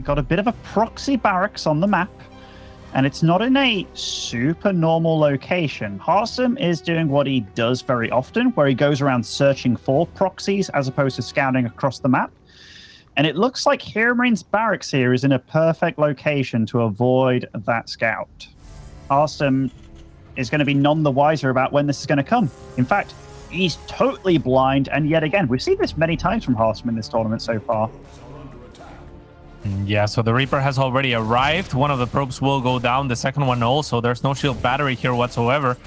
got a bit of a proxy barracks on the map, and it's not in a super normal location. Harstem is doing what he does very often, where he goes around searching for proxies as opposed to scouting across the map. And it looks like HeroMarine's barracks here is in a perfect location to avoid that scout. Harstem is going to be none the wiser about when this is going to come. In fact, he's totally blind, and yet again, we've seen this many times from Harstem in this tournament so far. Yeah, so the Reaper has already arrived. One of the probes will go down, the second one also. There's no shield battery here whatsoever,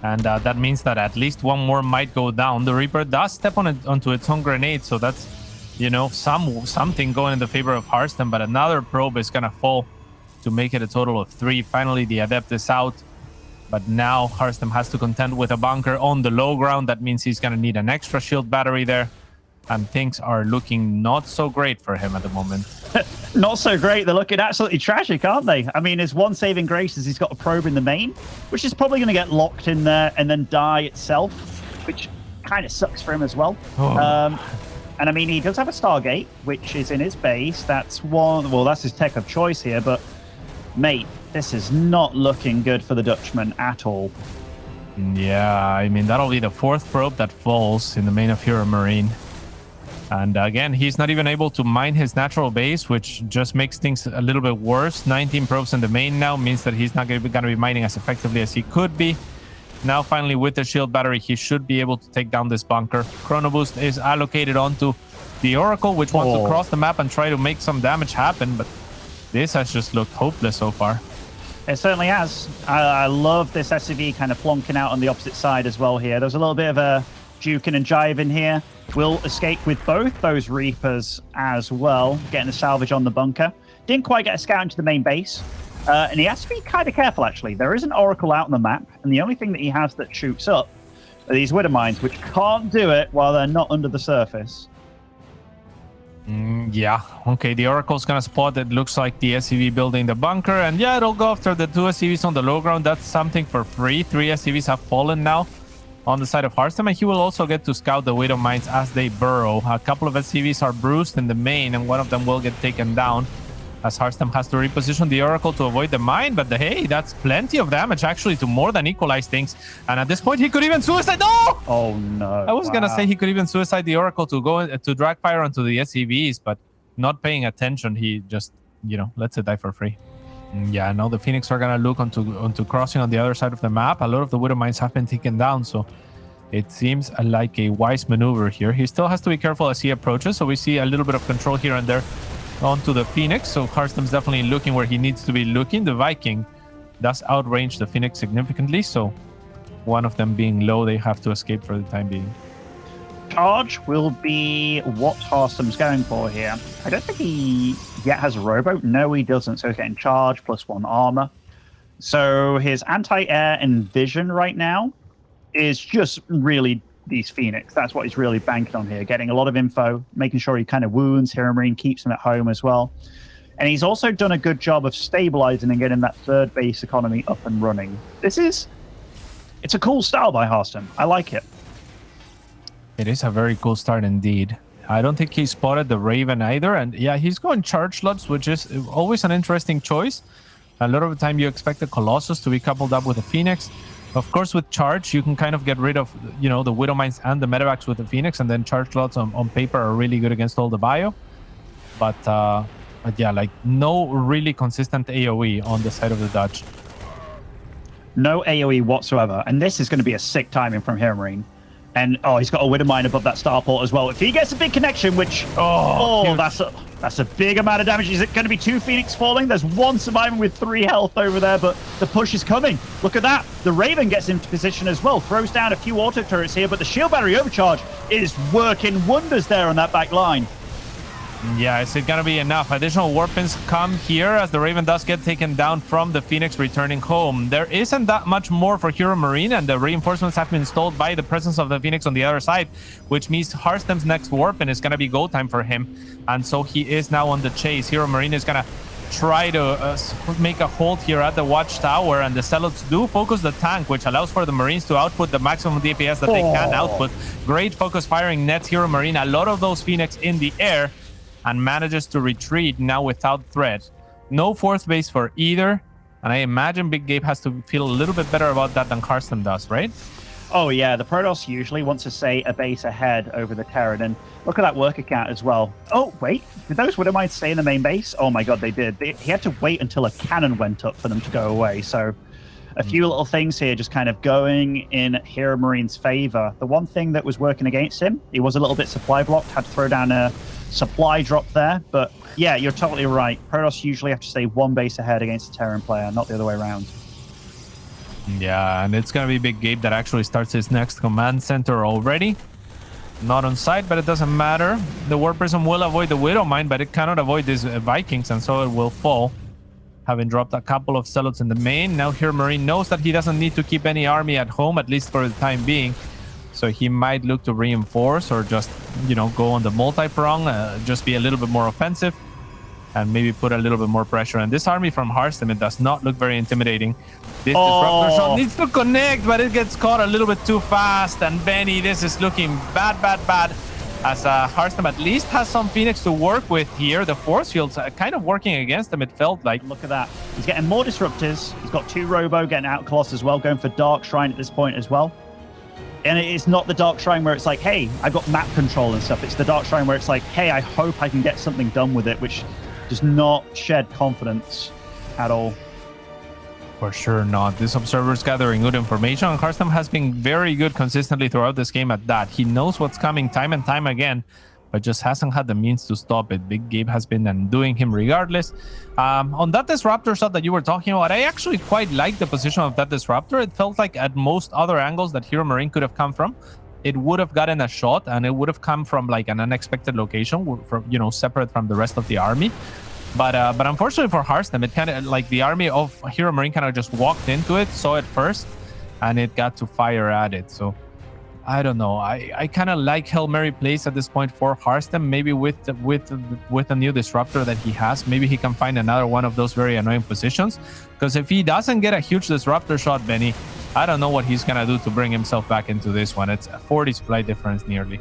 and that means that at least one more might go down. The Reaper does step onto its own grenade, so that's, you know, something going in the favor of Harstem, but another probe is gonna fall to make it a total of 3. Finally, the Adept is out, but now Harstem has to contend with a bunker on the low ground. That means he's gonna need an extra shield battery there, and things are looking not so great for him at the moment. Not so great. They're looking absolutely tragic, aren't they? I mean, his one saving grace is he's got a probe in the main, which is probably going to get locked in there and then die itself, which kind of sucks for him as well. Oh. And I mean, he does have a Stargate, which is in his base. That's one. Well, that's his tech of choice here. But, mate, this is not looking good for the Dutchman at all. Yeah, I mean, that'll be the 4th probe that falls in the main of HeroMarine. And again, he's not even able to mine his natural base, which just makes things a little bit worse. 19 probes in the main now means that he's not going to be mining as effectively as he could be. Now, finally, with the shield battery, he should be able to take down this bunker. Chrono Boost is allocated onto the Oracle, which wants to cross the map and try to make some damage happen. But this has just looked hopeless so far. It certainly has. I love this SCV kind of plonking out on the opposite side as well here. There's a little bit of a juking and jiving here. Will escape with both those Reapers as well, getting the salvage on the bunker. Didn't quite get a scout into the main base. And he has to be kind of careful, actually. There is an Oracle out on the map, and the only thing that he has that shoots up are these Widow Mines, which can't do it while they're not under the surface. Yeah, okay, the Oracle's gonna spot it. Looks like the SCV building the bunker, and yeah, it'll go after the 2 SCVs on the low ground. That's something for free. 3 SCVs have fallen now on the side of Harstem, and he will also get to scout the Widow Mines as they burrow. A couple of SCVs are bruised in the main, and one of them will get taken down, as Harstem has to reposition the Oracle to avoid the mine. But hey, that's plenty of damage actually to more than equalize things. And at this point, he could even suicide. No! Oh no! I was gonna say he could even suicide the Oracle to go to drag fire onto the SCVs, but not paying attention, he just, you know, lets it die for free. Yeah, now the Phoenix are gonna look onto crossing on the other side of the map. A lot of the Widow Mines have been taken down, so it seems like a wise maneuver here. He still has to be careful as he approaches, so we see a little bit of control here and there onto the Phoenix. So Harstem's definitely looking where he needs to be looking. The Viking does outrange the Phoenix significantly, so one of them being low, they have to escape for the time being. Charge will be what Harstem's going for here. I don't think he yet has a rowboat. No, he doesn't. So he's getting charge plus 1 armor. So his anti-air and vision right now is just really these Phoenix. That's what he's really banking on here. Getting a lot of info, making sure he kind of wounds HeroMarine, keeps him at home as well. And he's also done a good job of stabilizing and getting that 3rd base economy up and running. It's a cool style by Harstem. I like it. It is a very cool start indeed. I don't think he spotted the Raven either. And yeah, he's going charge slots, which is always an interesting choice. A lot of the time you expect the Colossus to be coupled up with the Phoenix. Of course, with charge, you can kind of get rid of, you know, the Widow Mines and the Medevacs with the Phoenix, and then charge slots on paper are really good against all the bio. But yeah, like no really consistent AoE on the side of the Dutch. No AoE whatsoever. And this is going to be a sick timing from HeroMarine. And, oh, he's got a Widow Mine above that starport as well. If he gets a big connection, which, that's a big amount of damage. Is it going to be 2 Phoenix falling? There's 1 surviving with 3 health over there, but the push is coming. Look at that. The Raven gets into position as well. Throws down a few auto turrets here, but the shield battery overcharge is working wonders there on that back line. Yeah, is it going to be enough? Additional warpins come here as the Raven does get taken down from the Phoenix returning home. There isn't that much more for HeroMarine, and the reinforcements have been installed by the presence of the Phoenix on the other side, which means Harstem's next warpin is going to be go time for him. And so he is now on the chase. HeroMarine is going to try to make a hold here at the watchtower, and the Zealots do focus the tank, which allows for the Marines to output the maximum DPS that they can output. Great focus firing nets HeroMarine. A lot of those Phoenix in the air. and manages to retreat now without threat. No fourth base for either. And I imagine Big Gabe has to feel a little bit better about that than Harstem does, right? Oh, yeah. The Protoss usually wants to stay a base ahead over the Terran. And look at that worker count as well. Oh, wait. Did those Widowmites stay in the main base? Oh, my God, they did. He had to wait until a cannon went up for them to go away. So a few little things here just kind of going in HeroMarine's favor. The one thing that was working against him, he was a little bit supply blocked, had to throw down a supply drop there. But yeah, you're totally right. Protoss usually have to stay one base ahead against a Terran player, not the other way around. Yeah, and it's going to be Big Gabe that actually starts his next command center already. Not on site, but it doesn't matter. The War Prism will avoid the Widow Mine, but it cannot avoid these Vikings, and so it will fall. Having dropped a couple of Zealots in the main, now HeroMarine knows that he doesn't need to keep any army at home, at least for the time being. So he might look to reinforce or just, you know, go on the multi-prong, just be a little bit more offensive and maybe put a little bit more pressure. And this army from Harstem, it does not look very intimidating. This Disruptor shot needs to connect, but it gets caught a little bit too fast. And Benny, this is looking bad, bad, bad. As Harstem at least has some Phoenix to work with here. The force fields are kind of working against him, it felt like. Look at that. He's getting more Disruptors. He's got 2 Robo getting out Colossus as well, going for Dark Shrine at this point as well. And it's not the Dark Shrine where it's like, hey, I've got map control and stuff. It's the Dark Shrine where it's like, hey, I hope I can get something done with it, which does not shed confidence at all. For sure not. This Observer's gathering good information, and Harstem has been very good consistently throughout this game at that. He knows what's coming time and time again, but just hasn't had the means to stop it. Big Gabe has been undoing him regardless. On that Disruptor shot that you were talking about, I actually quite like the position of that Disruptor. It felt like at most other angles that HeroMarine could have come from, it would have gotten a shot, and it would have come from like an unexpected location, from, you know, separate from the rest of the army. But unfortunately for Harstem, it kind of like the army of HeroMarine kind of just walked into it, saw it first, and it got to fire at it. So I don't know. I kind of like Hail Mary plays at this point for Harstem. Maybe with a new Disruptor that he has, maybe he can find another one of those very annoying positions. Because if he doesn't get a huge Disruptor shot, Benny, I don't know what he's gonna do to bring himself back into this one. It's a 40 supply difference nearly.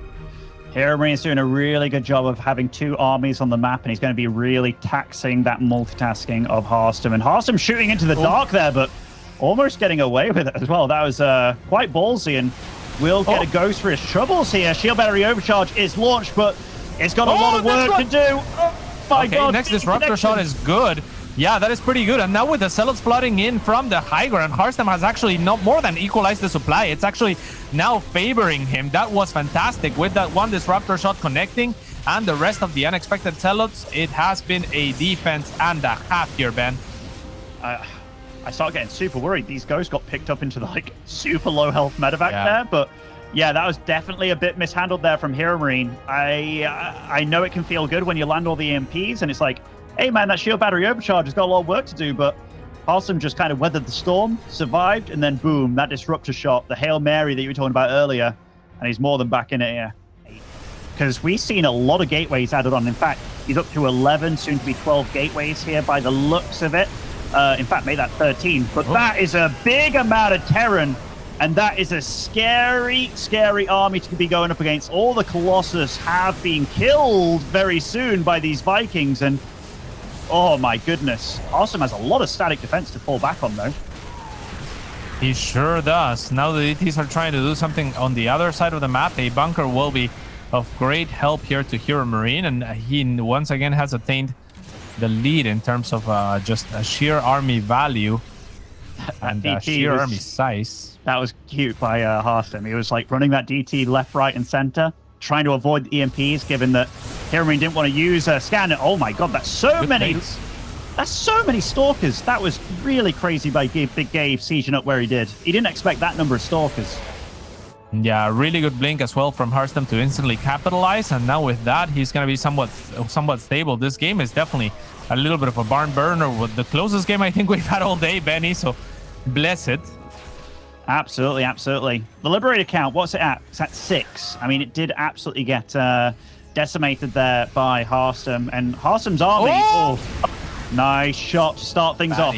HeroMarine's doing a really good job of having 2 armies on the map, and he's going to be really taxing that multitasking of Harstem. And Harstem shooting into the dark there, but almost getting away with it as well. That was quite ballsy, and will get a ghost for his troubles here. Shield Battery Overcharge is launched, but it's got a lot of work to do. Oh, my God. Next Disruptor shot is good. Yeah, that is pretty good. And now with the Zealots flooding in from the high ground, Harstem has actually not more than equalized the supply. It's actually now favoring him. That was fantastic. With that one Disruptor shot connecting and the rest of the unexpected Zealots, it has been a defense and a half here, Ben. I start getting super worried. These ghosts got picked up into the like super low health medevac there, but yeah, that was definitely a bit mishandled there from HeroMarine. I know it can feel good when you land all the EMPs and it's like, hey man, that shield battery overcharge has got a lot of work to do, but Harstem just kind of weathered the storm, survived, and then boom, that Disruptor shot, the Hail Mary that you were talking about earlier, and he's more than back in it here. Because we've seen a lot of gateways added on. In fact, he's up to 11, soon to be 12 gateways here by the looks of it. In fact, made that 13, but that is a big amount of Terran, and that is a scary, scary army to be going up against. All the Colossus have been killed very soon by these Vikings, and oh my goodness. Harstem has a lot of static defense to fall back on, though. He sure does. Now the DTs are trying to do something on the other side of the map. A bunker will be of great help here to HeroMarine, and he once again has attained the lead in terms of just a sheer army value and sheer army size. That was cute by Harstem. He was like running that DT left, right, and center, trying to avoid the EMPs, given that HeroMarine didn't want to use a scan. Oh my God, that's so many. That's so many Stalkers. That was really crazy by Big Gabe sieging up where he did. He didn't expect that number of Stalkers. Yeah, really good blink as well from Harstem to instantly capitalize, and now with that, he's going to be somewhat stable. This game is definitely a little bit of a barn burner, with the closest game I think we've had all day, Benny, so bless it. Absolutely, absolutely. The Liberator count, what's it at? It's at 6. I mean, it did absolutely get decimated there by Harstem, and Harstem's army. Oh, nice shot to start things off.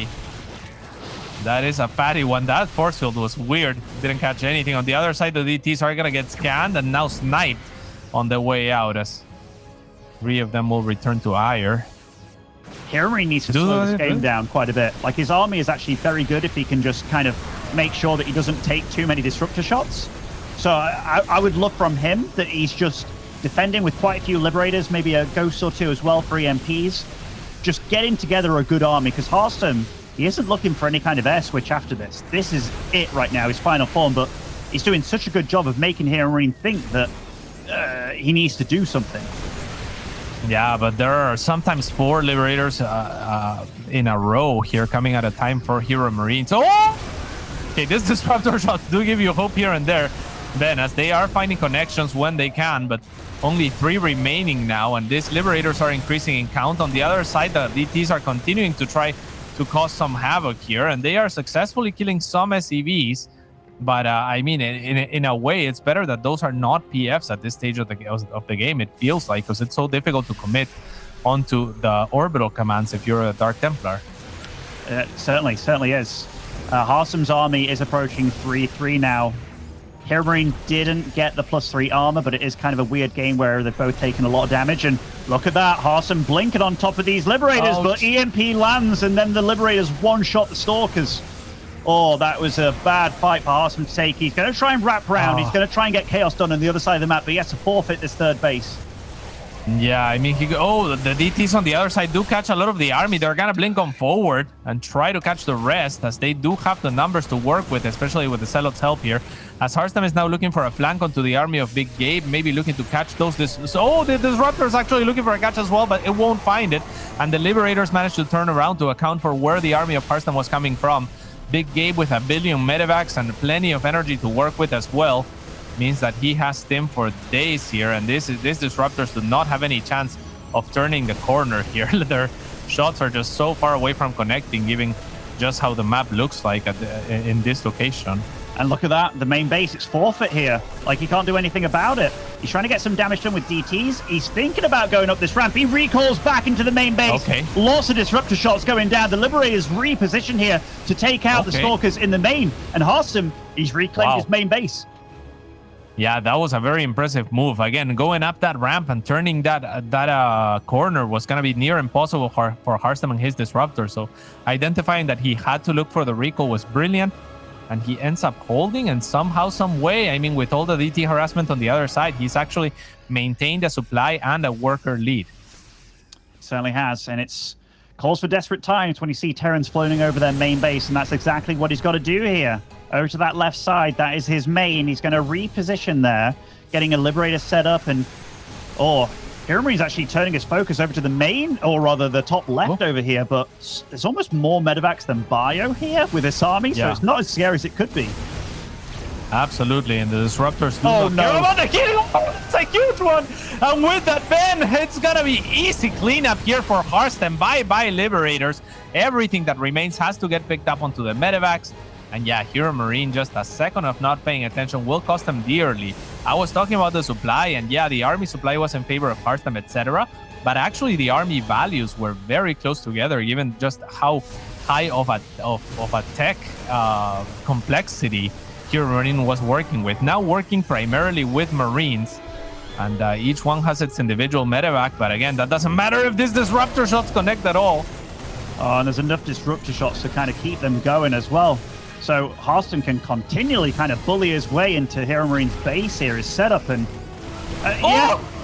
That is a fatty one. That force field was weird. Didn't catch anything. On the other side, the DTs are going to get scanned and now sniped on the way out. 3 of them will return to Ire. HeroMarine needs to slow this game down quite a bit. Like, his army is actually very good if he can just kind of make sure that he doesn't take too many Disruptor shots. So I would love from him that he's just defending with quite a few Liberators, maybe a Ghost or 2 as well for EMPs. Just getting together a good army, because Harstem, he isn't looking for any kind of air switch after this. This is it right now, his final form, but he's doing such a good job of making HeroMarine think that he needs to do something. Yeah, but there are sometimes 4 Liberators in a row here coming at a time for HeroMarine. So, okay, this Disruptor shots do give you hope here and there, Ben, as they are finding connections when they can, but only 3 remaining now, and these Liberators are increasing in count. On the other side, the DTs are continuing to try to cause some havoc here, and they are successfully killing some SCVs. But I mean, in a way, it's better that those are not PFs at this stage of the game. It feels like, because it's so difficult to commit onto the orbital commands if you're a Dark Templar. Certainly is. Harstem's army is approaching 3-3 now. HeroMarine didn't get the +3 armor, but it is kind of a weird game where they've both taken a lot of damage. And look at that, Harstem blinking on top of these Liberators, but EMP lands, and then the Liberators one-shot the Stalkers. Oh, that was a bad fight for Harstem to take. He's going to try and wrap around. He's going to try and get Chaos done on the other side of the map, but he has to forfeit this third base. Yeah, I mean, the DTs on the other side do catch a lot of the army. They're going to blink on forward and try to catch the rest, as they do have the numbers to work with, especially with the Zealot's help here. As Harstem is now looking for a flank onto the army of Big Gabe, maybe looking to catch those. The Disruptor is actually looking for a catch as well, but it won't find it. And the Liberators managed to turn around to account for where the army of Harstem was coming from. Big Gabe with a billion medevacs and plenty of energy to work with as well means that he has Stim for days here, and these Disruptors do not have any chance of turning the corner here. Their shots are just so far away from connecting, given just how the map looks like in this location. And look at that, the main base, it's forfeit here. Like, he can't do anything about it. He's trying to get some damage done with DTs. He's thinking about going up this ramp. He recalls back into the main base. Okay. Lots of Disruptor shots going down. The Liberators reposition here to take out the Stalkers in the main. And Harstem, he's reclaimed his main base. Yeah, that was a very impressive move. Again, going up that ramp and turning that corner was going to be near impossible for Harstem and his Disruptor. So identifying that he had to look for the recall was brilliant. And he ends up holding, and somehow, some way, I mean, with all the DT harassment on the other side, he's actually maintained a supply and a worker lead. Certainly has, and it's calls for desperate times when you see Terrans floating over their main base, and that's exactly what he's got to do here. Over to that left side, that is his main. He's going to reposition there, getting a Liberator set up, and HeroMarine's actually turning his focus over to the main, or rather the top left over here, but there's almost more medevacs than bio here with this army, so it's not as scary as it could be. Absolutely, and the Disruptors do not care about the kill. It's a huge one, and with that, Ben, it's gonna be easy cleanup here for Harstem. Bye-bye Liberators. Everything that remains has to get picked up onto the medevacs. And yeah, HeroMarine, just a second of not paying attention will cost them dearly. I was talking about the supply, and yeah, the army supply was in favor of Harstem, etc. But actually, the army values were very close together, given just how high of a tech complexity HeroMarine was working with. Now working primarily with Marines, and each one has its individual medevac. But again, that doesn't matter if these Disruptor shots connect at all. Oh, and there's enough Disruptor shots to kind of keep them going as well. So Harstem can continually kind of bully his way into HeroMarine's base here, his setup, and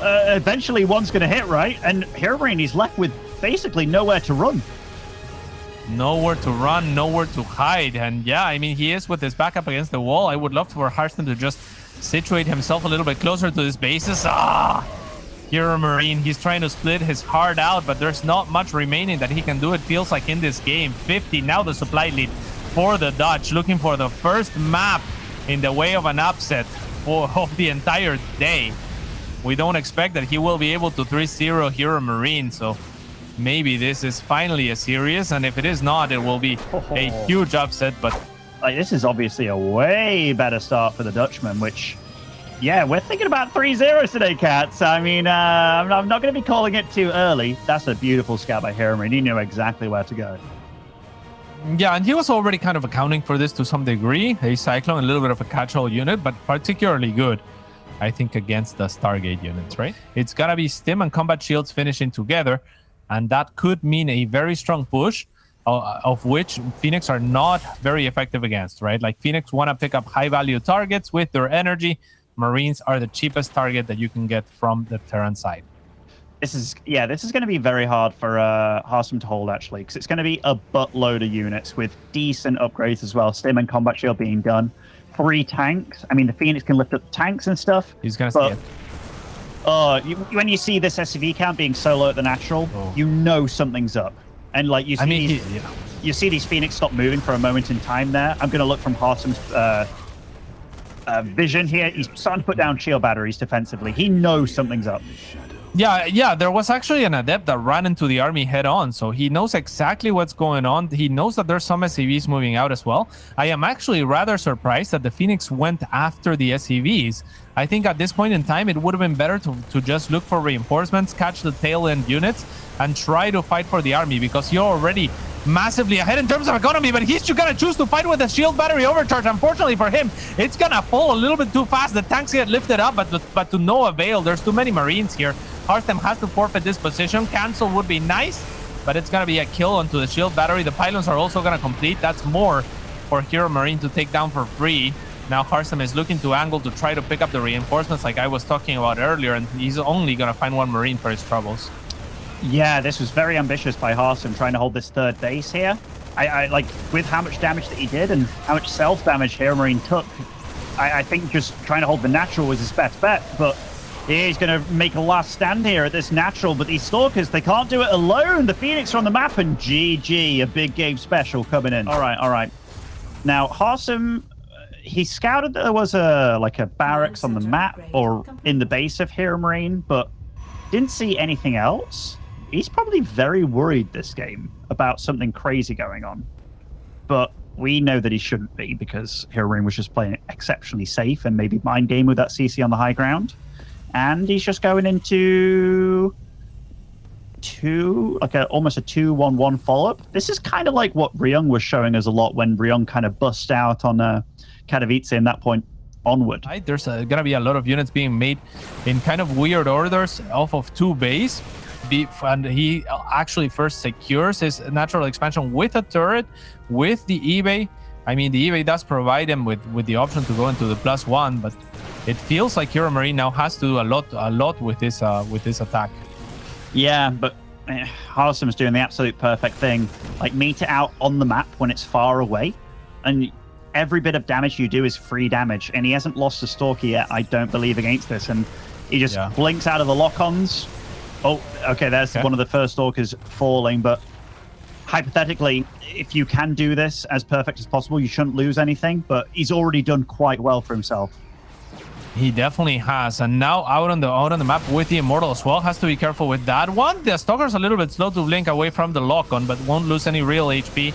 eventually one's going to hit, right? And HeroMarine is left with basically nowhere to run. Nowhere to run, nowhere to hide. And yeah, I mean, he is with his back up against the wall. I would love for Harstem to just situate himself a little bit closer to his bases. HeroMarine, he's trying to split his heart out, but there's not much remaining that he can do, it feels like, in this game. 50, now the supply lead for the Dutch, looking for the first map in the way of an upset of the entire day. We don't expect that he will be able to 3-0 HeroMarine, so maybe this is finally a series, and if it is not, it will be a huge upset. But like, this is obviously a way better start for the Dutchman, which, yeah, we're thinking about 3-0s today, Cats. I mean, I'm not going to be calling it too early. That's a beautiful scout by HeroMarine. He knew exactly where to go. Yeah, and he was already kind of accounting for this to some degree. A Cyclone, a little bit of a catch-all unit, but particularly good I think, against the Stargate units, right? It's gotta be Stim and Combat Shields finishing together, and that could mean a very strong push, of which Phoenix are not very effective against, right? Like, Phoenix want to pick up high-value targets with their energy. Marines are the cheapest target that you can get from the Terran side. This is going to be very hard for Harstem to hold, actually, because it's going to be a buttload of units with decent upgrades as well. Stim and Combat Shield being done. 3 tanks. I mean, the Phoenix can lift up the tanks and stuff. He's going to see it. When you see this SCV count being so low at the natural, you know something's up. And like you see, you see these Phoenix stop moving for a moment in time there. I'm going to look from Harstem's vision here. He's starting to put down shield batteries defensively. He knows something's up. Yeah, there was actually an adept that ran into the army head on, so he knows exactly what's going on. He knows that there's some SCVs moving out as well. I am actually rather surprised that the Phoenix went after the SCVs. I think at this point in time, it would have been better to just look for reinforcements, catch the tail end units, and try to fight for the army, because you're already massively ahead in terms of economy, but he's gonna choose to fight with a shield battery overcharge. Unfortunately for him, it's gonna fall a little bit too fast. The tanks get lifted up, but to no avail. There's too many Marines here. Harstem has to forfeit this position. Cancel would be nice, but it's gonna be a kill onto the shield battery. The pylons are also gonna complete. That's more for HeroMarine to take down for free. Now Harstem is looking to angle to try to pick up the reinforcements like I was talking about earlier, and he's only gonna find 1 Marine for his troubles. Yeah, this was very ambitious by Harstem, trying to hold this 3rd base here. I like, with how much damage that he did and how much self-damage HeroMarine took, I think just trying to hold the natural was his best bet, but he's going to make a last stand here at this natural, but these Stalkers, they can't do it alone. The Phoenix are on the map, and GG, a big game special coming in. All right. Now, Harstem, he scouted that there was a barracks on the map or in the base of HeroMarine, but didn't see anything else. He's probably very worried this game about something crazy going on. But we know that he shouldn't be, because HeroMarine was just playing it exceptionally safe and maybe mind game with that CC on the high ground. And he's just going into almost a 2-1-1 follow-up. This is kind of like what Ryung was showing us a lot when Ryung kind of bust out on Katowice in that point onward. Right, there's gonna be a lot of units being made in kind of weird orders off of 2 base. And he actually first secures his natural expansion with a turret, with the eBay. I mean, the eBay does provide him with the option to go into the +1, but it feels like HeroMarine now has to do a lot with this attack. Yeah, but Harstem's doing the absolute perfect thing. Like, meet it out on the map when it's far away, and every bit of damage you do is free damage. And he hasn't lost a Stalker yet, I don't believe, against this. And he just blinks out of the lock-ons. Oh, okay, there's one of the first Stalkers falling, but hypothetically, if you can do this as perfect as possible, you shouldn't lose anything, but he's already done quite well for himself. He definitely has, and now out on the map with the Immortal as well. Has to be careful with that one. The Stalker's a little bit slow to blink away from the lock-on, but won't lose any real HP.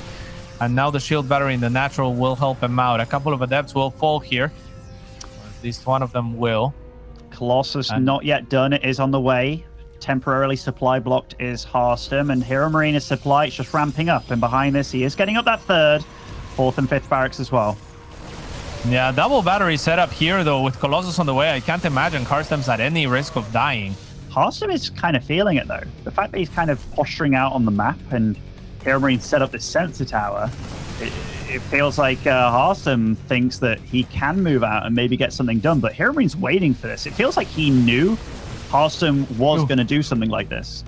And now the shield battery in the natural will help him out. A couple of adepts will fall here. Or at least one of them will. Colossus not yet done. It is on the way. Temporarily supply blocked is Harstem, and HeroMarine's supply is just ramping up. And behind this, he is getting up that 3rd, 4th, and 5th barracks as well. Yeah, double battery setup here, though, with Colossus on the way. I can't imagine Harstem's at any risk of dying. Harstem is kind of feeling it, though. The fact that he's kind of posturing out on the map and HeroMarine set up this sensor tower, it feels like Harstem thinks that he can move out and maybe get something done, but HeroMarine's waiting for this. It feels like he knew Harstem was going to do something like this.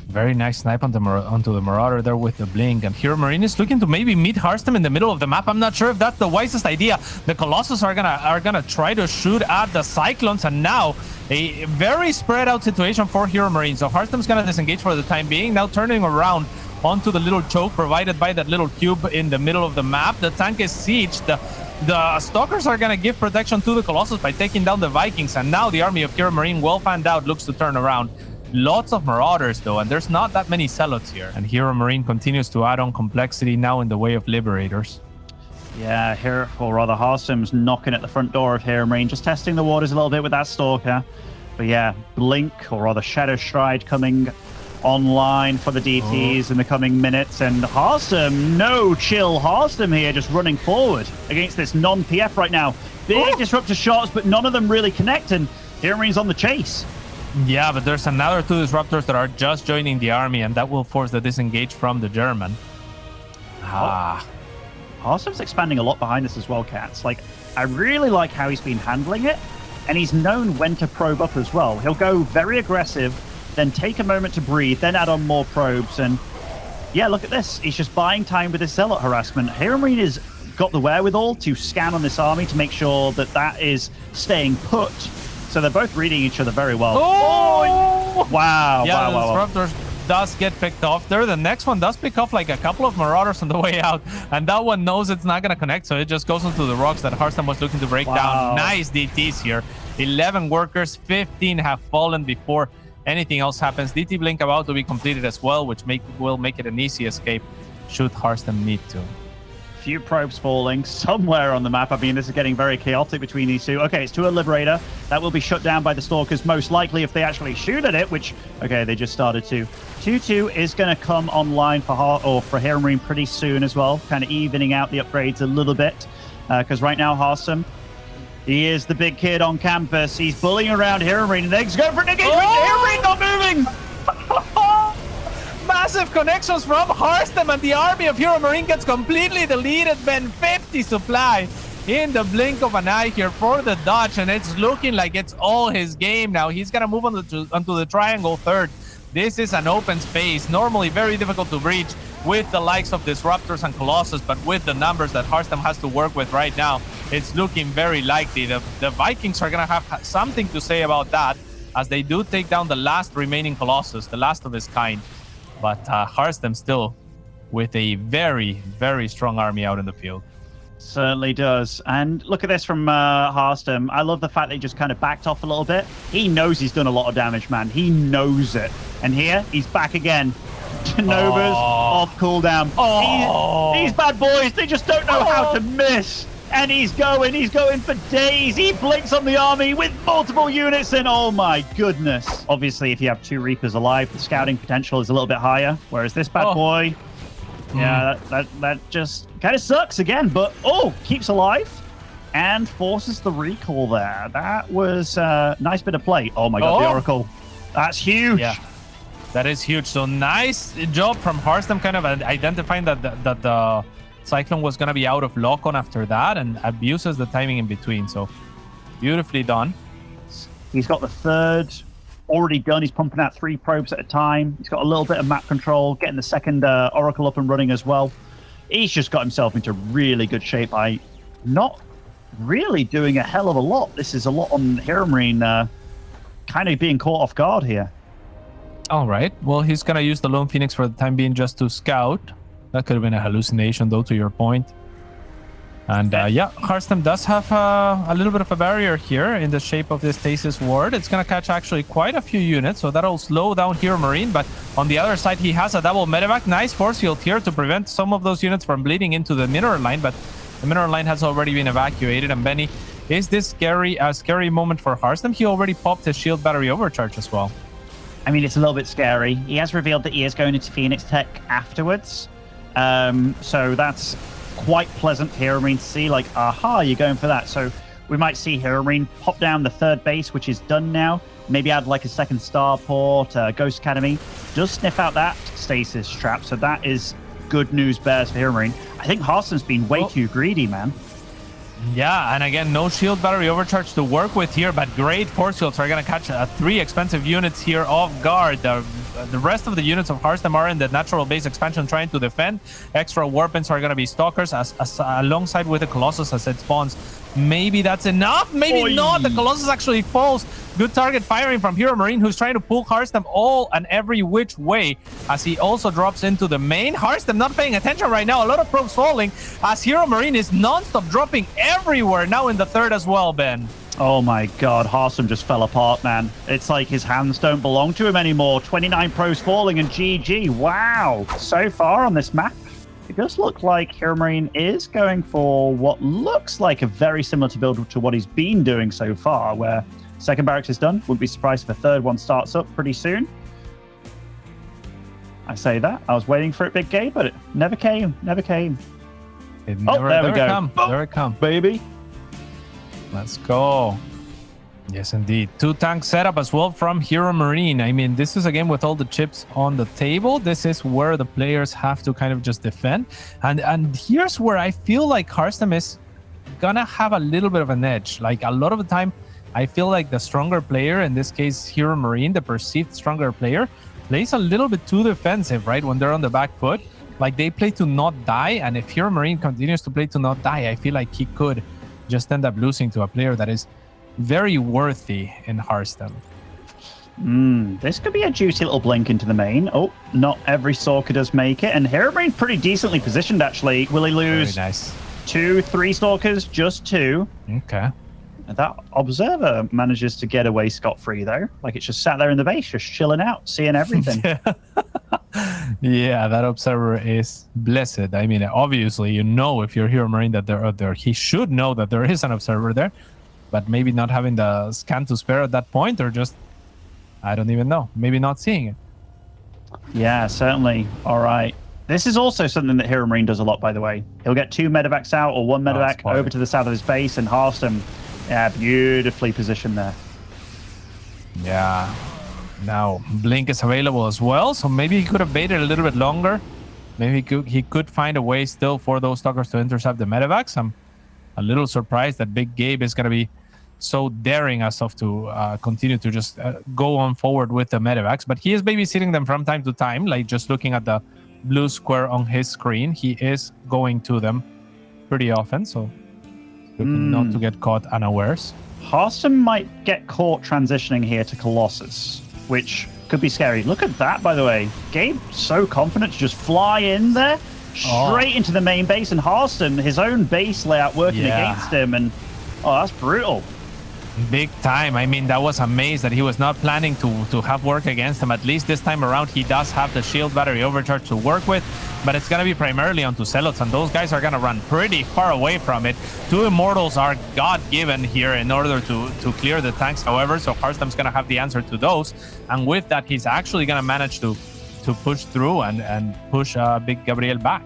Very nice snipe onto the Marauder there with the blink, and HeroMarine is looking to maybe meet Harstem in the middle of the map. I'm not sure if that's the wisest idea. The Colossus are gonna try to shoot at the Cyclones, and now a very spread out situation for HeroMarine. So Harstem's gonna disengage for the time being, now turning around onto the little choke provided by that little cube in the middle of the map. The tank is sieged. The Stalkers are going to give protection to the Colossus by taking down the Vikings, and now the army of HeroMarine, well fanned out, looks to turn around. Lots of Marauders, though, and there's not that many Zealots here. And HeroMarine continues to add on complexity now in the way of Liberators. Yeah, Harstem's knocking at the front door of HeroMarine, just testing the waters a little bit with that Stalker. But yeah, Blink, or rather Shadow Stride, coming online for the DTs in the coming minutes, and Harstem, no chill Harstem here, just running forward against this non-PF right now. big disruptor shots, but none of them really connect, and HeroMarine's on the chase. Yeah, but there's another 2 disruptors that are just joining the army, and that will force the disengage from the German. Harstem's expanding a lot behind this as well, Cats. Like, I really like how he's been handling it, and he's known when to probe up as well. He'll go very aggressive, then take a moment to breathe, then add on more probes, and yeah, look at this. He's just buying time with his zealot harassment. HeroMarine has got the wherewithal to scan on this army to make sure that that is staying put. So they're both reading each other very well. Oh! Wow, yeah, wow, the wow. disruptors does get picked off there. The next one does pick off like a couple of marauders on the way out, and that one knows it's not going to connect, so it just goes into the rocks that Harstem was looking to break down. Nice DTs here. 11 workers, 15 have fallen before anything else happens. DT Blink about to be completed as well, which will make it an easy escape should Harstem need to. Few probes falling somewhere on the map. I mean, this is getting very chaotic between these two. Okay, it's to a Liberator. That will be shut down by the Stalkers, most likely if they actually shoot at it, which, okay, they just started to. 2-2 is going to come online for HeroMarine pretty soon as well, kind of evening out the upgrades a little bit. Because right now, Harstem, he is the big kid on campus. He's bullying around HeroMarine, and they're going for an engagement. HeroMarine not moving! Massive connections from Harstem, and the army of HeroMarine gets completely deleted. Ben 50 supply in the blink of an eye here for the Dutch, and it's looking like it's all his game now. He's gonna move onto the triangle third. This is an open space, normally very difficult to breach with the likes of Disruptors and Colossus, but with the numbers that Harstem has to work with right now, it's looking very likely. The Vikings are gonna have something to say about that, as they do take down the last remaining Colossus, the last of his kind. But Harstem still with a very, very strong army out in the field. Certainly does. And look at this from Harstem. I love the fact that he just kind of backed off a little bit. He knows he's done a lot of damage, man. He knows it. And here, he's back again. Nova's off cooldown. These bad boys, they just don't know how to miss. And he's going for days. He blinks on the army with multiple units in. Oh my goodness. Obviously, if you have 2 Reapers alive, the scouting potential is a little bit higher. Whereas this bad boy, yeah, that just kind of sucks again. But, keeps alive and forces the recall there. That was a nice bit of play. Oh my God, the Oracle. That's huge. Yeah, that is huge. So nice job from Harstem, kind of identifying that the Cyclone was going to be out of lock-on after that, and abuses the timing in between. So beautifully done. He's got the third already done. He's pumping out 3 probes at a time. He's got a little bit of map control, getting the second Oracle up and running as well. He's just got himself into really good shape by not really doing a hell of a lot. This is a lot on HeroMarine kind of being caught off guard here. All right. Well, he's going to use the Lone Phoenix for the time being just to scout. That could have been a hallucination, though, to your point. And yeah, Harstem does have a little bit of a barrier here in the shape of this Stasis Ward. It's going to catch actually quite a few units, so that'll slow down HeroMarine. But on the other side, he has a double medevac. Nice force field here to prevent some of those units from bleeding into the mineral line, but the mineral line has already been evacuated. And Benny, is this a scary moment for Harstem? He already popped his shield battery overcharge as well. I mean, it's a little bit scary. He has revealed that he is going into Phoenix Tech afterwards. So that's quite pleasant for HeroMarine to see, like, aha, you're going for that. So we might see HeroMarine pop down the third base, which is done now. Maybe add like a second starport. Ghost Academy does sniff out that stasis trap. So that is good news bears for HeroMarine. I think Harstem's been way too greedy, man. Yeah, and again, no shield battery overcharge to work with here, but great force fields are going to catch 3 expensive units here off guard. The rest of the units of Harstem are in the natural base expansion trying to defend. Extra weapons are going to be stalkers alongside with the Colossus as it spawns. Maybe that's enough, maybe not. The Colossus actually falls. Good target firing from HeroMarine, who's trying to pull Harstem all and every which way as he also drops into the main. Harstem not paying attention right now. A lot of probes falling as HeroMarine is non-stop dropping everywhere now in the third as well, Ben. Oh my God, Harstem just fell apart, man. It's like his hands don't belong to him anymore. 29 pros falling and GG. Wow. So far on this map, it does look like HeroMarine is going for what looks like a very similar to build to what he's been doing so far, where second barracks is done. Wouldn't be surprised if a third one starts up pretty soon. I say that. I was waiting for it, Big Gabe, but it never came. Never came. There we go. There it comes. Baby. Let's go. Yes, indeed. 2-tank setup as well from HeroMarine. I mean, this is a game with all the chips on the table. This is where the players have to kind of just defend. And here's where I feel like Harstem is gonna have a little bit of an edge. Like a lot of the time, I feel like the stronger player, in this case HeroMarine, the perceived stronger player, plays a little bit too defensive, right? When they're on the back foot. Like they play to not die. And if HeroMarine continues to play to not die, I feel like he could just end up losing to a player that is very worthy in Harstem. This could be a juicy little blink into the main. Oh, not every Stalker does make it. And HeroMarine pretty decently positioned, actually. Will he lose Very nice. 2, 3 Stalkers? Just 2. Okay. And that Observer manages to get away scot-free, though. Like it's just sat there in the base, just chilling out, seeing everything. Yeah, that Observer is blessed. I mean, obviously, you know, if you're HeroMarine that they're out there, he should know that there is an Observer there, but maybe not having the scan to spare at that point, or just, I don't even know, maybe not seeing it. Yeah, certainly. All right. This is also something that HeroMarine does a lot, by the way. He'll get 2 medevacs out or 1 medevac over to the south of his base, and Harstem, yeah, beautifully positioned there. Yeah. Now, Blink is available as well, so maybe he could have baited a little bit longer. Maybe he could find a way still for those Stalkers to intercept the medevacs. I'm a little surprised that Big Gabe is going to be so daring as of to continue to just go on forward with the medevacs. But he is babysitting them from time to time, like just looking at the blue square on his screen. He is going to them pretty often, so looking not to get caught unawares. Harstem might get caught transitioning here to Colossus, which could be scary. Look at that, by the way. Gabe, so confident to just fly in there, straight into the main base, and Harstem, his own base layout working against him, and that's brutal. Big time. I mean, that was a maze that he was not planning to have work against him. At least this time around, he does have the shield battery overcharge to work with, but it's going to be primarily onto Zealots, and those guys are going to run pretty far away from it. 2 Immortals are God-given here in order to clear the tanks, however, so Harstem's going to have the answer to those, and with that, he's actually going to manage to push through and push Big Gabriel back.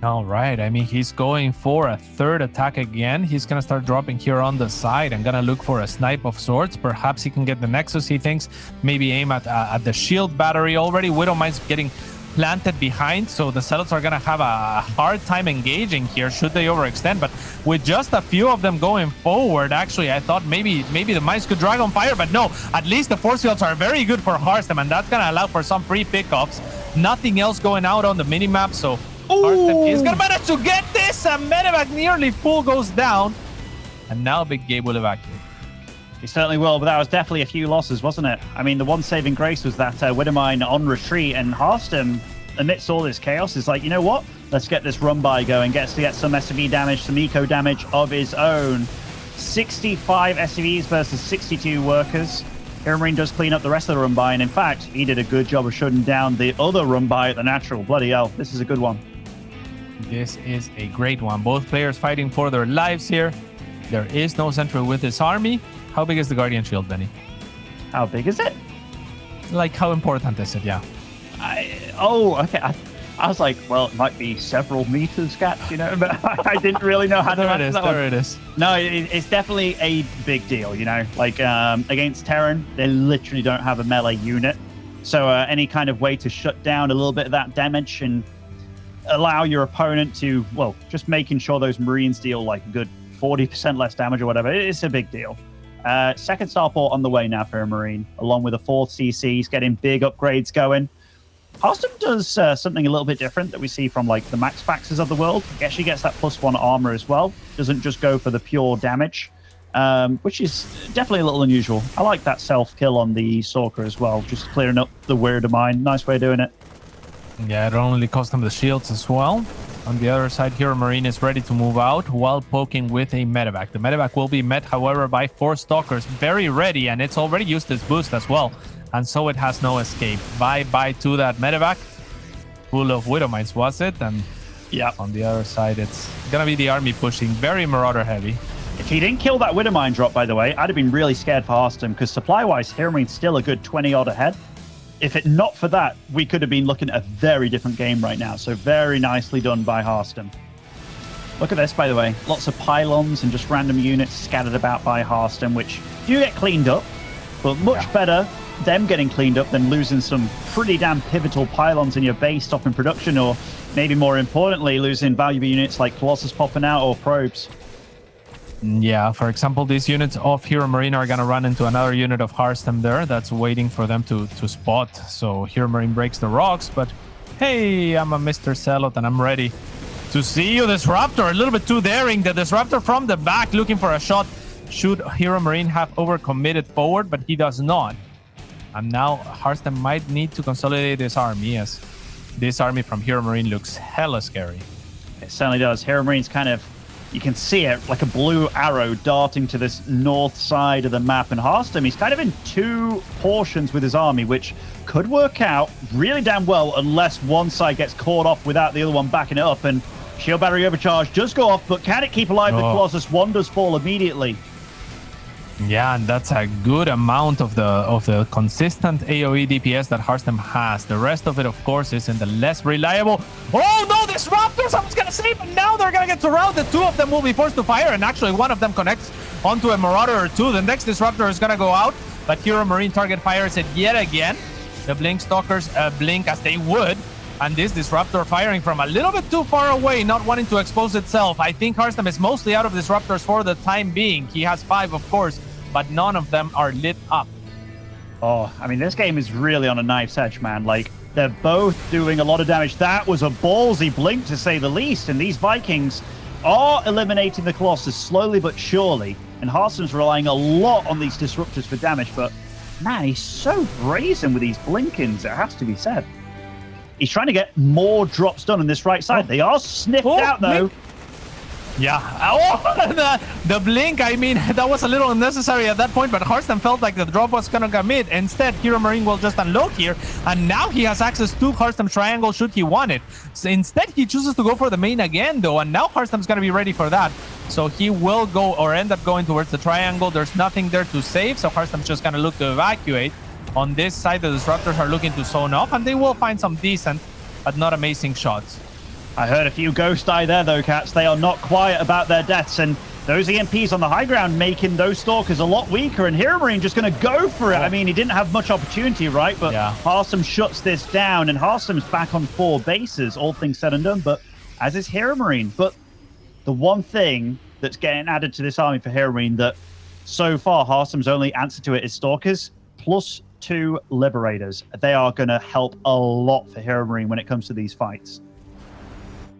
All right, I mean, he's going for a 3rd attack again. He's going to start dropping here on the side and going to look for a snipe of sorts. Perhaps he can get the Nexus, he thinks. Maybe aim at the shield battery already. Widowmine's getting planted behind, so the Zealots are going to have a hard time engaging here should they overextend. But with just a few of them going forward, actually, I thought maybe the mines could drag on fire, but no. At least the force fields are very good for Harstem, and that's going to allow for some free pickups. Nothing else going out on the minimap, so Harstem is going to manage to get this. A medevac nearly full goes down. And now Big Gabe will evacuate. He certainly will, but that was definitely a few losses, wasn't it? I mean, the one saving grace was that Widowmine on retreat, and Harstem, amidst all this chaos, is like, you know what? Let's get this run-by going. Gets to get some SCV damage, some eco damage of his own. 65 SCVs versus 62 workers. HeroMarine does clean up the rest of the run-by, and in fact, he did a good job of shutting down the other run-by at the natural. Bloody hell, this is a good one. This is a great one. Both players fighting for their lives here. There is no sentry with this army. How big is the Guardian Shield, Benny? How big is it? Like, how important is it? Yeah. Okay. I was like, well, it might be several meters, Gats, you know, but I didn't really know how to answer that one. There it is. No, it's definitely a big deal, you know. Like, against Terran, they literally don't have a melee unit. So any kind of way to shut down a little bit of that damage and allow your opponent to, well, just making sure those Marines deal like a good 40% less damage or whatever, it's a big deal. Second starport on the way now for a Marine, along with a 4th CC. He's getting big upgrades going. Harstem does something a little bit different that we see from like the Max Baxes of the world. He actually gets that +1 armor as well. Doesn't just go for the pure damage, which is definitely a little unusual. I like that self-kill on the Stalker as well, just clearing up the weird mine. Nice way of doing it. Yeah, it only cost him the shields as well. On the other side, HeroMarine is ready to move out while poking with a medevac. The medevac will be met, however, by 4 Stalkers. Very ready, and it's already used its boost as well. And so it has no escape. Bye-bye to that medevac. Full of Widowmines, was it? And yeah, on the other side, it's going to be the army pushing. Very Marauder heavy. If he didn't kill that Widowmine drop, by the way, I'd have been really scared for Harstem, because supply-wise, HeroMarine's still a good 20-odd ahead. If it not for that, we could have been looking at a very different game right now. So very nicely done by Harstem. Look at this, by the way. Lots of pylons and just random units scattered about by Harstem, which do get cleaned up, but much better them getting cleaned up than losing some pretty damn pivotal pylons in your base, stopping production, or maybe more importantly, losing valuable units like Colossus popping out or probes. Yeah, for example, these units of HeroMarine are going to run into another unit of Harstem there that's waiting for them to spot. So HeroMarine breaks the rocks, but hey, I'm a Mr. Zealot and I'm ready to see you, Disruptor. A little bit too daring. The Disruptor from the back looking for a shot. Should HeroMarine have overcommitted forward, but he does not. And now Harstem might need to consolidate this army, as this army from HeroMarine looks hella scary. It certainly does. HeroMarine's kind of, you can see it like a blue arrow darting to this north side of the map. And Harstem, he's kind of in two portions with his army, which could work out really damn well unless one side gets caught off without the other one backing it up. And Shield Battery Overcharge does go off, but can it keep alive the Colossus? One does fall immediately. Yeah, and that's a good amount of the consistent AoE DPS that Harstem has. The rest of it, of course, is in the less reliable. Oh no, Disruptors! I was gonna say, but now they're gonna get surrounded. Two of them will be forced to fire, and actually one of them connects onto a Marauder or two. The next Disruptor is gonna go out, but HeroMarine target fires it yet again. The Blink Stalkers blink as they would, and this Disruptor firing from a little bit too far away, not wanting to expose itself. I think Harstem is mostly out of Disruptors for the time being. He has 5, of course, but none of them are lit up. Oh, I mean, this game is really on a knife's edge, man. Like, they're both doing a lot of damage. That was a ballsy blink, to say the least, and these Vikings are eliminating the Colossus slowly but surely, and Harstem's relying a lot on these Disruptors for damage, but man, he's so brazen with these blinkings, it has to be said. He's trying to get more drops done on this right side. They are sniffed out, though. Blink. Yeah. Oh, the blink, I mean, that was a little unnecessary at that point, but Harstem felt like the drop was going to commit. Instead, HeroMarine will just unload here, and now he has access to Harstem Triangle should he want it. So instead, he chooses to go for the main again, though, and now Harstem's going to be ready for that. So he will go, or end up going towards the Triangle. There's nothing there to save, so Harstem's just going to look to evacuate. On this side, the Disruptors are looking to zone off, and they will find some decent, but not amazing shots. I heard a few ghosts die there, though, Cats. They are not quiet about their deaths, and those EMPs on the high ground making those Stalkers a lot weaker, and HeroMarine just going to go for it. I mean, he didn't have much opportunity, right? But Harstem shuts this down, and Harstem's back on 4 bases, all things said and done, but as is HeroMarine. But the one thing that's getting added to this army for HeroMarine that so far Harstem's only answer to it is Stalkers plus 2 Liberators. They are going to help a lot for HeroMarine when it comes to these fights.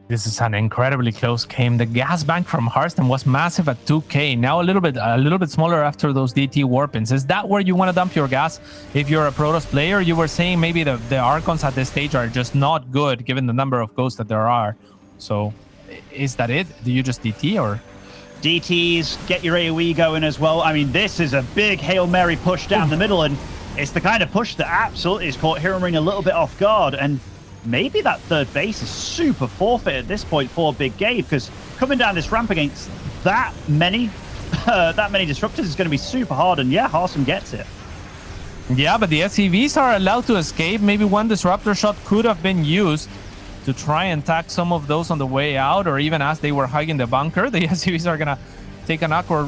This is an incredibly close game. The gas bank from Harstem was massive at 2k. Now a little bit smaller after those DT warpins. Is that where you want to dump your gas if you're a Protoss player? You were saying maybe the Archons at this stage are just not good given the number of ghosts that there are. So is that it? Do you just DT or? DTs, get your AoE going as well. I mean, this is a big Hail Mary push down the middle, and it's the kind of push that absolutely has caught HeroMarine a little bit off guard. And maybe that third base is super forfeit at this point for Big Gabe, because coming down this ramp against that many Disruptors is going to be super hard, and yeah, Harstem gets it. Yeah, but the SCVs are allowed to escape. Maybe one Disruptor shot could have been used to try and tag some of those on the way out, or even as they were hugging the bunker. The SCVs are going to take an awkward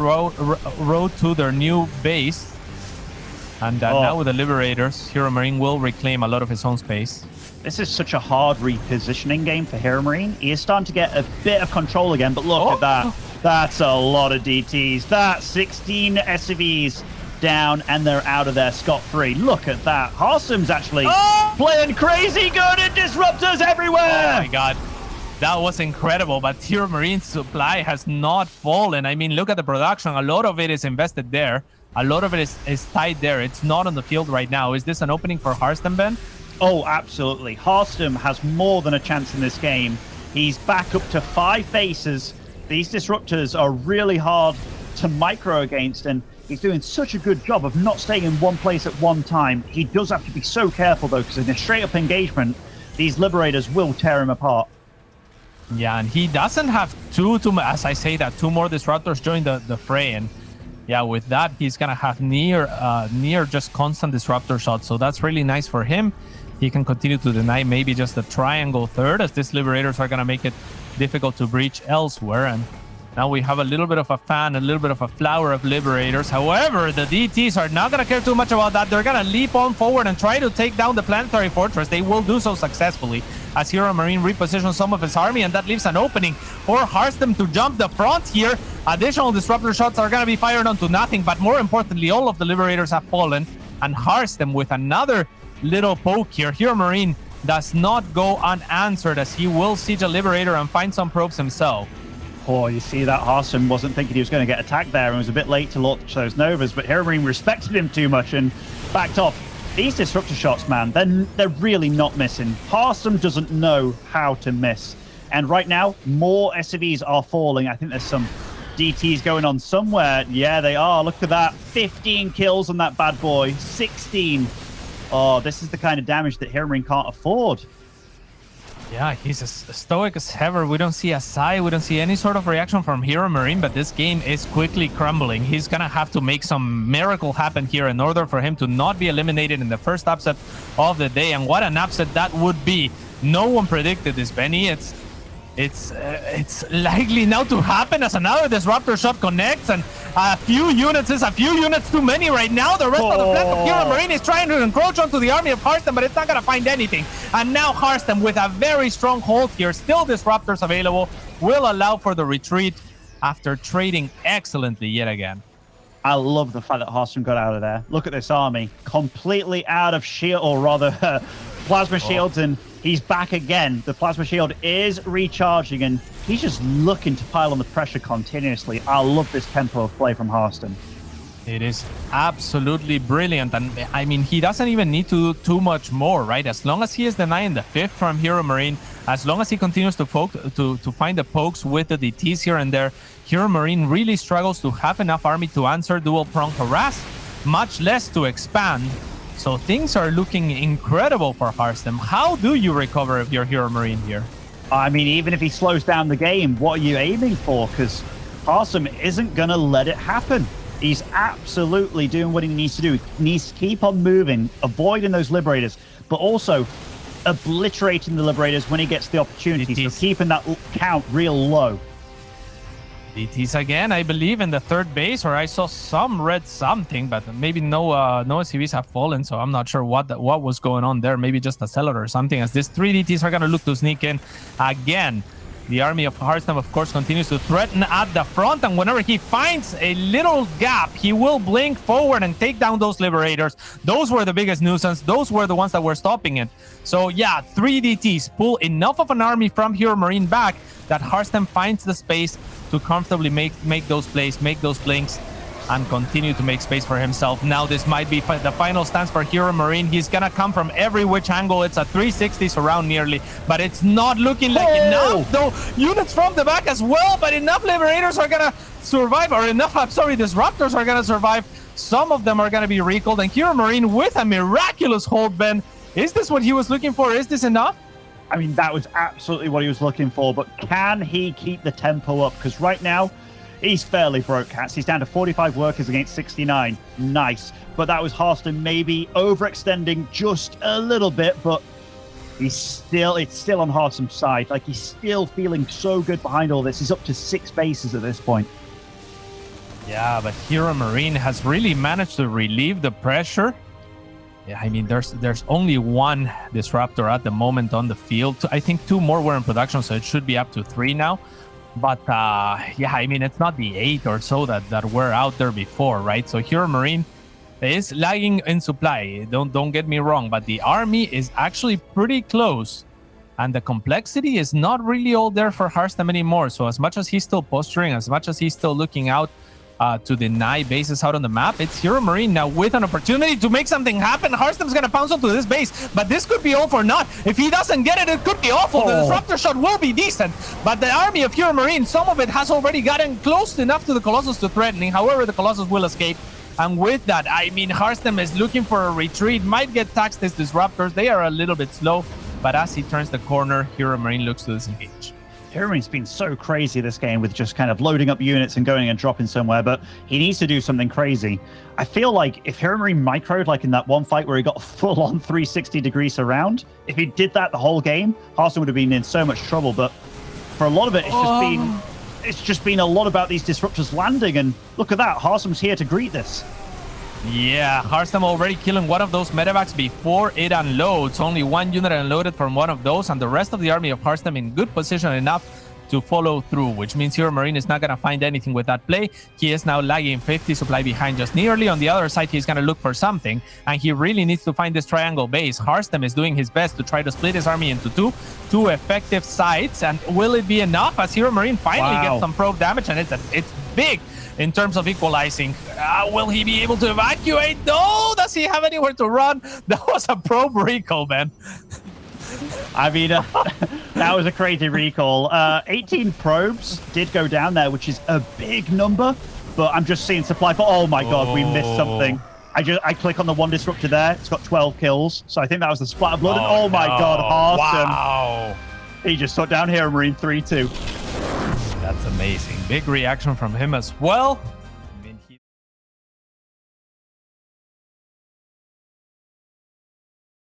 road to their new base. And now with the Liberators, HeroMarine will reclaim a lot of his own space. This is such a hard repositioning game for HeroMarine. He is starting to get a bit of control again, but look at that. That's a lot of DTs. That's 16 SCVs down, and they're out of there scot-free. Look at that. Harstem's actually playing crazy good and Disruptors everywhere. Oh my god. That was incredible, but HeroMarine's supply has not fallen. I mean, look at the production. A lot of it is invested there. A lot of it is tied there. It's not on the field right now. Is this an opening for Harstem, Ben? Oh, absolutely. Harstem has more than a chance in this game. He's back up to 5 bases. These Disruptors are really hard to micro against, and he's doing such a good job of not staying in one place at one time. He does have to be so careful, though, because in a straight-up engagement, these Liberators will tear him apart. Yeah, and he doesn't have two more Disruptors join the fray, and yeah, with that, he's gonna have near just constant Disruptor shots, so that's really nice for him. he can continue to deny maybe just a triangle third, as these Liberators are going to make it difficult to breach elsewhere. And now we have a little bit of a fan, a little bit of a flower of Liberators. However, the DTs are not going to care too much about that. They're going to leap on forward and try to take down the Planetary Fortress. They will do so successfully as HeroMarine repositions some of his army, and that leaves an opening for Harstem to jump the front here. Additional Disruptor shots are going to be fired onto nothing, but more importantly, all of the Liberators have fallen, and Harstem with another little poke here. HeroMarine does not go unanswered, as he will siege a Liberator and find some probes himself. Oh, you see that Harstem wasn't thinking he was going to get attacked there and was a bit late to launch those Novas, but HeroMarine respected him too much and backed off. These Disruptor shots, man, they're really not missing. Harstem doesn't know how to miss. And right now, more SCVs are falling. I think there's some DTs going on somewhere. Yeah, they are. Look at that. 15 kills on that bad boy. 16. Oh, this is the kind of damage that HeroMarine can't afford. Yeah, he's as stoic as ever. We don't see a sigh. We don't see any sort of reaction from HeroMarine, but this game is quickly crumbling. He's going to have to make some miracle happen here in order for him to not be eliminated in the first upset of the day. And what an upset that would be. No one predicted this, Benny. It's likely now to happen as another Disruptor shot connects, and a few units is a few units too many right now. The rest of the plant of HeroMarine is trying to encroach onto the army of Harstem, but it's not going to find anything. And now Harstem, with a very strong hold here, still Disruptors available, will allow for the retreat after trading excellently yet again. I love the fact that Harstem got out of there. Look at this army, completely out of shield, or rather plasma shields, and he's back again. The plasma shield is recharging, and he's just looking to pile on the pressure continuously. I love this tempo of play from Harstem. It is absolutely brilliant, and I mean, he doesn't even need to do too much more, right? As long as he is denying the 5th from HeroMarine, as long as he continues to find the pokes with the DTs here and there, HeroMarine really struggles to have enough army to answer dual prong harass, much less to expand. So things are looking incredible for Harstem. How do you recover if you're HeroMarine here? I mean, even if he slows down the game, what are you aiming for? Because Harstem isn't going to let it happen. He's absolutely doing what he needs to do. He needs to keep on moving, avoiding those Liberators, but also obliterating the Liberators when he gets the opportunity. So keeping that count real low. DTs again, I believe, in the third base, or I saw some red something, but maybe no SCVs have fallen, so I'm not sure what was going on there. Maybe just a cellar or something, as these 3 DTs are going to look to sneak in again. The army of Harstem, of course, continues to threaten at the front, and whenever he finds a little gap, he will blink forward and take down those Liberators. Those were the biggest nuisance. Those were the ones that were stopping it. So yeah, 3 DTs pull enough of an army from HeroMarine back that Harstem finds the space to comfortably make those plays, make those blinks, and continue to make space for himself. Now this might be the final stance for HeroMarine. He's gonna come from every which angle. It's a 360 surround nearly, but it's not looking like enough, though. Units from the back as well, but enough Liberators are gonna survive, or enough, Disruptors are gonna survive. Some of them are gonna be recalled, and HeroMarine with a miraculous hold, Ben. Is this what he was looking for? Is this enough? I mean, that was absolutely what he was looking for, but can he keep the tempo up? Because right now, he's fairly broke, Cats. He's down to 45 workers against 69. Nice. But that was Harstem maybe overextending just a little bit, but it's still on Harstem's side. Like, he's still feeling so good behind all this. He's up to 6 bases at this point. Yeah, but HeroMarine has really managed to relieve the pressure. Yeah, I mean, there's only 1 Disruptor at the moment on the field. I think 2 more were in production, so it should be up to 3 now. But yeah, I mean, it's not the 8 or so that were out there before, right? So HeroMarine is lagging in supply. Don't get me wrong, but the army is actually pretty close, and the complexity is not really all there for Harstem anymore. So as much as he's still posturing, as much as he's still looking out to deny bases out on the map, it's HeroMarine now with an opportunity to make something happen. Harstem's gonna pounce onto this base, but this could be all for naught. If he doesn't get it, it could be awful. The Disruptor shot will be decent, but the army of HeroMarine, some of it has already gotten close enough to the Colossus to threatening. However, the Colossus will escape. And with that, I mean, Harstem is looking for a retreat, might get taxed as Disruptors. They are a little bit slow, but as he turns the corner, HeroMarine looks to disengage. HeroMarine's been so crazy this game with just kind of loading up units and going and dropping somewhere, but he needs to do something crazy. I feel like if HeroMarine microed like in that one fight where he got a full-on 360-degree surround, if he did that the whole game, Harstem would have been in so much trouble. But for a lot of it, it's just been a lot about these disruptors landing. And look at that, Harstem's here to greet this. Yeah, Harstem already killing one of those medevacs before it unloads. Only one unit unloaded from one of those, and the rest of the army of Harstem in good position enough to follow through, which means HeroMarine is not going to find anything with that play. He is now lagging 50 supply behind just nearly. On the other side, he's going to look for something, and he really needs to find this triangle base. Harstem is doing his best to try to split his army into two effective sides, and will it be enough as HeroMarine finally gets some probe damage, and it's big in terms of equalizing. Will he be able to evacuate? No! Does he have anywhere to run? That was a probe recall, man. I mean, that was a crazy recall. 18 probes did go down there, which is a big number, but I'm just seeing supply for... Oh my god, we missed something. I click on the one disruptor there. It's got 12 kills, so I think that was the splatter blood. Oh my god, Harstem. Wow. He just took down HeroMarine 3-2. That's amazing. Big reaction from him as well.